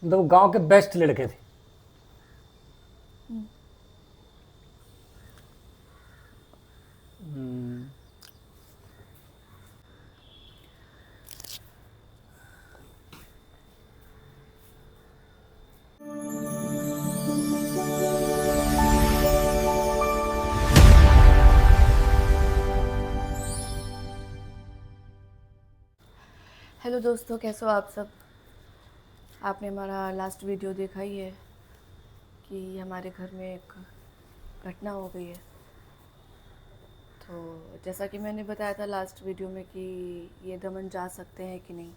मतलब वो गांव के बेस्ट लड़के थे। हम्म, हेलो दोस्तों, कैसे हो आप सब। आपने हमारा लास्ट वीडियो देखा ही है कि हमारे घर में एक घटना हो गई है। तो जैसा कि मैंने बताया था लास्ट वीडियो में कि ये दमन जा सकते हैं कि नहीं,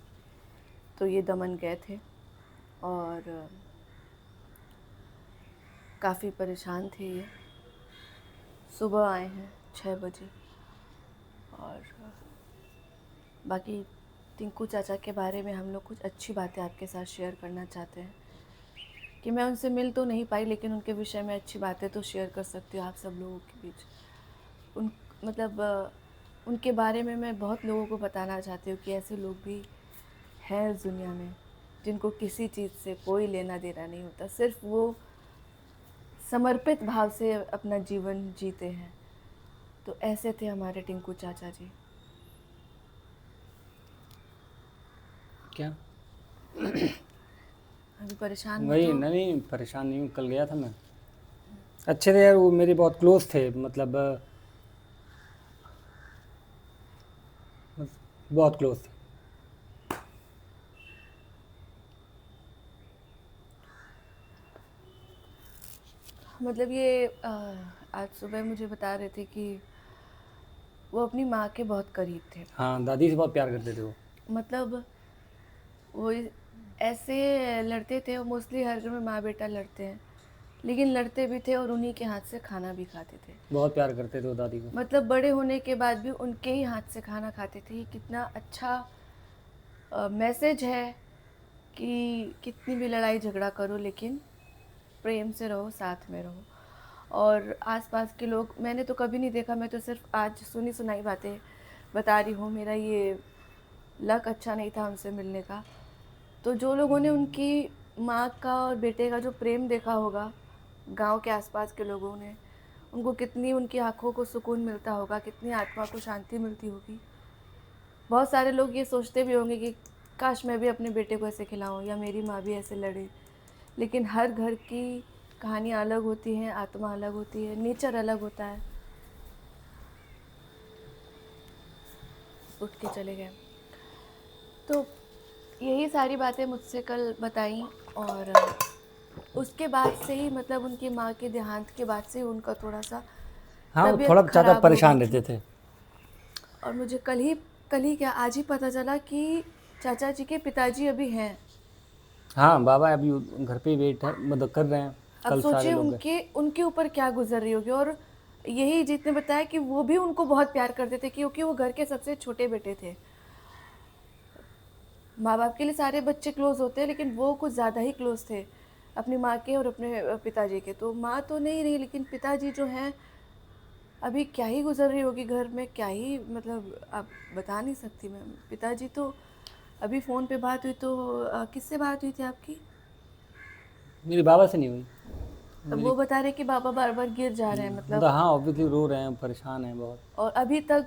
तो ये दमन गए थे और काफ़ी परेशान थे ये। सुबह आए हैं 6 बजे। और बाकी टिंकू चाचा के बारे में हम लोग कुछ अच्छी बातें आपके साथ शेयर करना चाहते हैं कि मैं उनसे मिल तो नहीं पाई, लेकिन उनके विषय में अच्छी बातें तो शेयर कर सकती हूँ आप सब लोगों के बीच। उन मतलब उनके बारे में मैं बहुत लोगों को बताना चाहती हूँ कि ऐसे लोग भी हैं इस दुनिया में जिनको किसी चीज़ से कोई लेना देना नहीं होता, सिर्फ वो समर्पित भाव से अपना जीवन जीते हैं। तो ऐसे थे हमारे टिंकू चाचा जी। क्या? अभी परेशान मत वही हो। नहीं, परेशान नहीं हूँ, कल गया था मैं। अच्छे थे यार, वो मेरे बहुत क्लोज थे, मतलब बहुत क्लोज थे। मतलब ये आज सुबह मुझे बता रहे थे कि वो अपनी माँ के बहुत करीब थे। हाँ, दादी से बहुत प्यार करते थे वो। मतलब वो ऐसे लड़ते थे, और मोस्टली हर घर में माँ बेटा लड़ते हैं, लेकिन लड़ते भी थे और उन्हीं के हाथ से खाना भी खाते थे। बहुत प्यार करते थे वो दादी को। मतलब बड़े होने के बाद भी उनके ही हाथ से खाना खाते थे। ये कितना अच्छा मैसेज है कि कितनी भी लड़ाई झगड़ा करो लेकिन प्रेम से रहो, साथ में रहो। और आसपास के लोग मैंने तो कभी नहीं देखा, मैं तो सिर्फ आज सुनी सुनाई बातें बता रही हूँ। मेरा ये लक अच्छा नहीं था उनसे मिलने का। तो जो लोगों ने उनकी माँ का और बेटे का जो प्रेम देखा होगा, गांव के आसपास के लोगों ने, उनको कितनी उनकी आंखों को सुकून मिलता होगा, कितनी आत्मा को शांति मिलती होगी। बहुत सारे लोग ये सोचते भी होंगे कि काश मैं भी अपने बेटे को ऐसे खिलाऊं या मेरी माँ भी ऐसे लड़े। लेकिन हर घर की कहानियाँ अलग होती हैं, आत्मा अलग होती है, नेचर अलग होता है। उठ के चले गए। तो यही सारी बातें मुझसे कल बताई। और उसके बाद से ही, मतलब उनकी माँ के देहांत के बाद से उनका थोड़ा सा हाँ, वो थोड़ा तबीयत ज़्यादा खराब हो गई परेशान थी। रहते थे। और मुझे कल ही क्या, आज ही पता चला कि चाचा जी के पिताजी अभी हैं। हाँ, बाबा अभी घर पे ही वेट है, मतलब कर रहे हैं। अब कल सारे सोचिए लोग गए। उनके उनके ऊपर क्या गुजर रही होगी। और यही जितने बताया कि वो भी उनको बहुत प्यार करते थे, क्योंकि वो घर के सबसे छोटे बेटे थे। माँ बाप के लिए सारे बच्चे क्लोज होते हैं, लेकिन वो कुछ ज़्यादा ही क्लोज थे अपनी माँ के और अपने पिताजी के। तो माँ तो नहीं रही, लेकिन पिताजी जो हैं, अभी क्या ही गुजर रही होगी घर में, क्या ही, मतलब आप बता नहीं सकती मैं। पिताजी तो अभी फ़ोन पे बात हुई तो किससे बात हुई थी आपकी? मेरे बाबा से नहीं हुई अब मेरी। वो बता रहे कि बाबा बार बार गिर जा रहे हैं, मतलब मतलब। हाँ, ऑब्वियसली रो रहे हैं, परेशान हैं बहुत। और अभी तक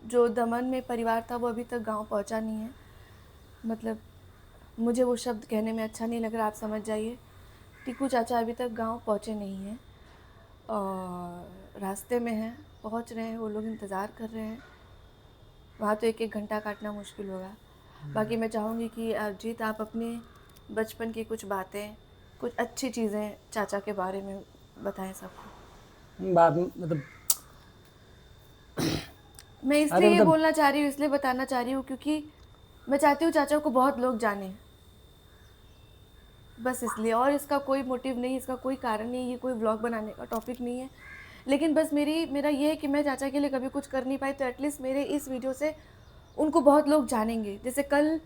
जो दमन में परिवार था वो अभी तक गांव पहुंचा नहीं है। मतलब मुझे वो शब्द कहने में अच्छा नहीं लग रहा, आप समझ जाइए। टीकू चाचा अभी तक गांव पहुंचे नहीं हैं और रास्ते में हैं, पहुंच रहे हैं, वो लोग इंतज़ार कर रहे हैं। वहाँ तो एक एक घंटा काटना मुश्किल होगा। बाकी मैं चाहूँगी कि अरजीत, आप अपने बचपन की कुछ बातें, कुछ अच्छी चीज़ें चाचा के बारे में बताएं सबको। बाद में मतलब, मैं अरे इसलिए ये मतलब, बोलना चाह रही हूँ, इसलिए बताना चाह रही हूँ क्योंकि मैं चाहती हूँ चाचा को बहुत लोग जाने। बस इसलिए, और इसका कोई मोटिव नहीं, इसका कोई कारण नहीं, ये कोई व्लॉग बनाने का टॉपिक नहीं है। लेकिन बस मेरा ये है कि मैं चाचा के लिए कभी कुछ कर नहीं पाई, तो एटलीस्ट मेरे इस वीडियो से उनको बहुत लोग जानेंगे। जैसे कल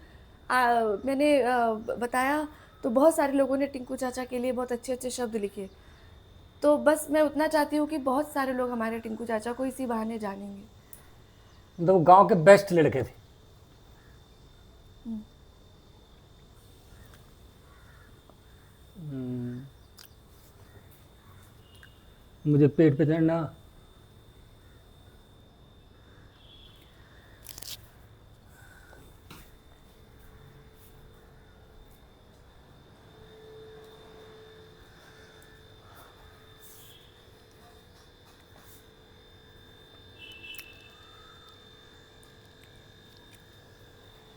मैंने बताया, तो बहुत सारे लोगों ने टिंकू चाचा के लिए बहुत अच्छे अच्छे शब्द लिखे। तो बस मैं उतना चाहती हूँ कि बहुत सारे लोग हमारे टिंकू चाचा को इसी बहाने जानेंगे। वो गांव के बेस्ट लड़के थे। मुझे पेट पे चढ़ना।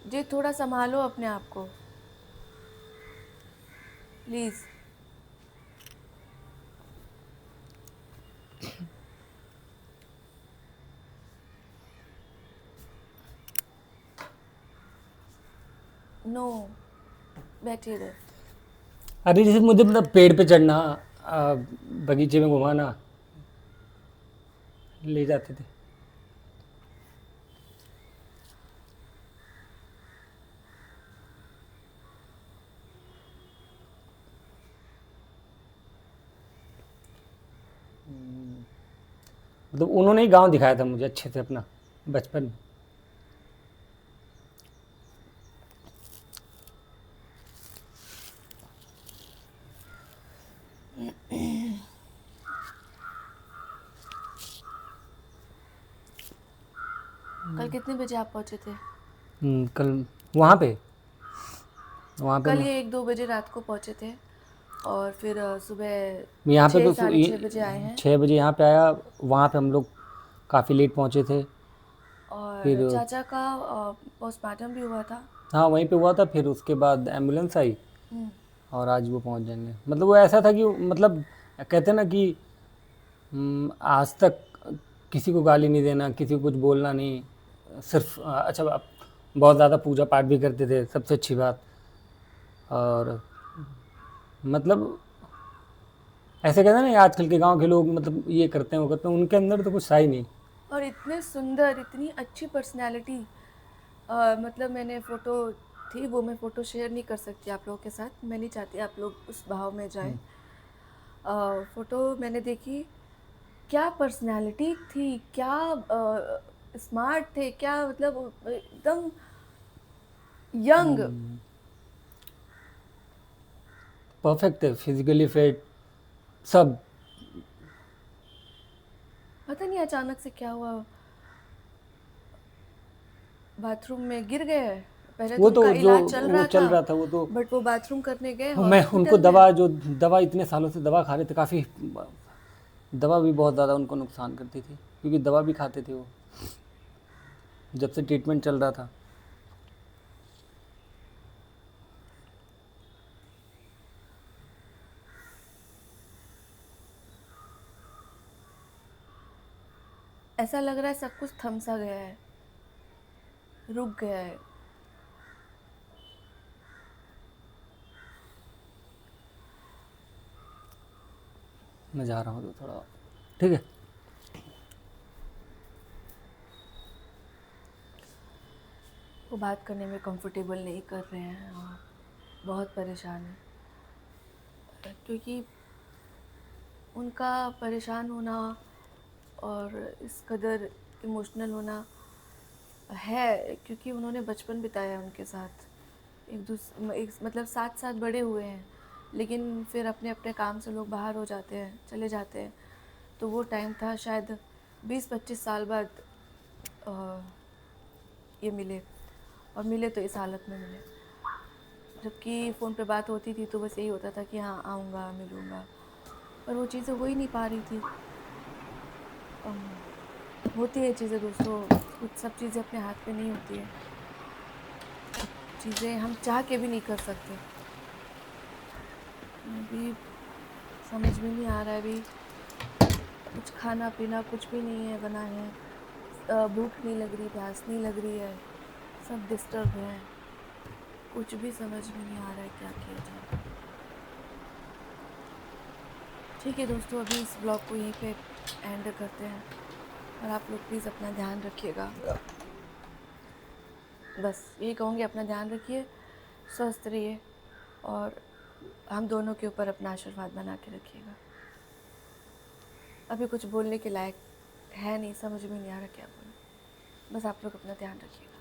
जी थोड़ा संभालो अपने आप को प्लीज़। नो, बैठिए इधर। अरे जैसे मुझे मतलब पेड़ पे चढ़ना, बगीचे में घुमाना ले जाते थे। मतलब उन्होंने ही गांव दिखाया था मुझे अच्छे से अपना बचपन में। कल कितने बजे आप पहुंचे थे? कल वहाँ पे कल मैं ये 1-2 बजे रात को पहुंचे थे और फिर सुबह यहाँ पे 6 तो साढ़े 6 बजे आए हैं। 6 बजे यहाँ पे आया। वहाँ पे हम लोग काफ़ी लेट पहुँचे थे। और फिर चाचा का पोस्टमार्टम भी हुआ था। हाँ वहीं पे हुआ था। फिर उसके बाद एम्बुलेंस आई हम्म, और आज वो पहुँच जाएंगे। मतलब वो ऐसा था कि मतलब कहते हैं ना कि आज तक किसी को गाली नहीं देना, किसी को कुछ बोलना नहीं, सिर्फ अच्छा बहुत ज़्यादा पूजा पाठ भी करते थे, सबसे अच्छी बात। और मतलब ऐसे कहते हैं ना आजकल के गांव के लोग मतलब ये करते हैं वो करते हैं, उनके अंदर तो कुछ था ही नहीं। और इतने सुंदर, इतनी अच्छी पर्सनैलिटी। मतलब मैंने फ़ोटो थी, वो मैं फ़ोटो शेयर नहीं कर सकती आप लोगों के साथ। मैं नहीं चाहती आप लोग उस भाव में जाएं। फ़ोटो मैंने देखी, क्या पर्सनैलिटी थी, क्या स्मार्ट थे, क्या मतलब एकदम यंग। परफेक्ट है, फिजिकली फिट सब। पता नहीं अचानक से क्या हुआ, बाथरूम में गिर गए। पहले तो वो उनका तो जो इलाज चल वो रहा था, चल रहा था वो तो बट वो बाथरूम करने गए मैं उनको हॉस्पिटल में। दवा इतने सालों से दवा खा रहे थे, काफ़ी दवा भी बहुत ज़्यादा उनको नुकसान करती थी, क्योंकि दवा भी खाते थे वो जब से ट्रीटमेंट चल रहा था। ऐसा लग रहा है सब कुछ थम सा गया है, रुक गया है। मैं जा रहा हूँ तो थोड़ा, ठीक है। वो बात करने में कंफर्टेबल नहीं कर रहे हैं और बहुत परेशान है, क्योंकि उनका परेशान होना और इस कदर इमोशनल होना है क्योंकि उन्होंने बचपन बिताया उनके साथ। एक मतलब साथ साथ बड़े हुए हैं, लेकिन फिर अपने अपने काम से लोग बाहर हो जाते हैं, चले जाते हैं। तो वो टाइम था शायद 20-25 साल बाद ये मिले, और मिले तो इस हालत में मिले। जबकि फ़ोन पे बात होती थी तो बस यही होता था कि हाँ आऊँगा, मिलूँगा, पर वो चीज़ें हो ही नहीं पा रही थी। होती है चीज़ें दोस्तों, कुछ सब चीज़ें अपने हाथ में नहीं होती है, चीज़ें हम चाह के भी नहीं कर सकते। अभी समझ में नहीं आ रहा है, अभी कुछ खाना पीना कुछ भी नहीं है बना है, भूख नहीं लग रही, प्यास नहीं लग रही है, सब डिस्टर्ब है, कुछ भी समझ में नहीं आ रहा है क्या किया जाए। ठीक है दोस्तों, अभी इस ब्लॉग को यहीं पे एंड करते हैं और आप लोग प्लीज़ अपना ध्यान रखिएगा। बस यही कहूँगी, अपना ध्यान रखिए, स्वस्थ रहिए और हम दोनों के ऊपर अपना आशीर्वाद बना के रखिएगा। अभी कुछ बोलने के लायक है नहीं, समझ में नहीं आ रहा क्या बोलूं। बस आप लोग अपना ध्यान रखिएगा।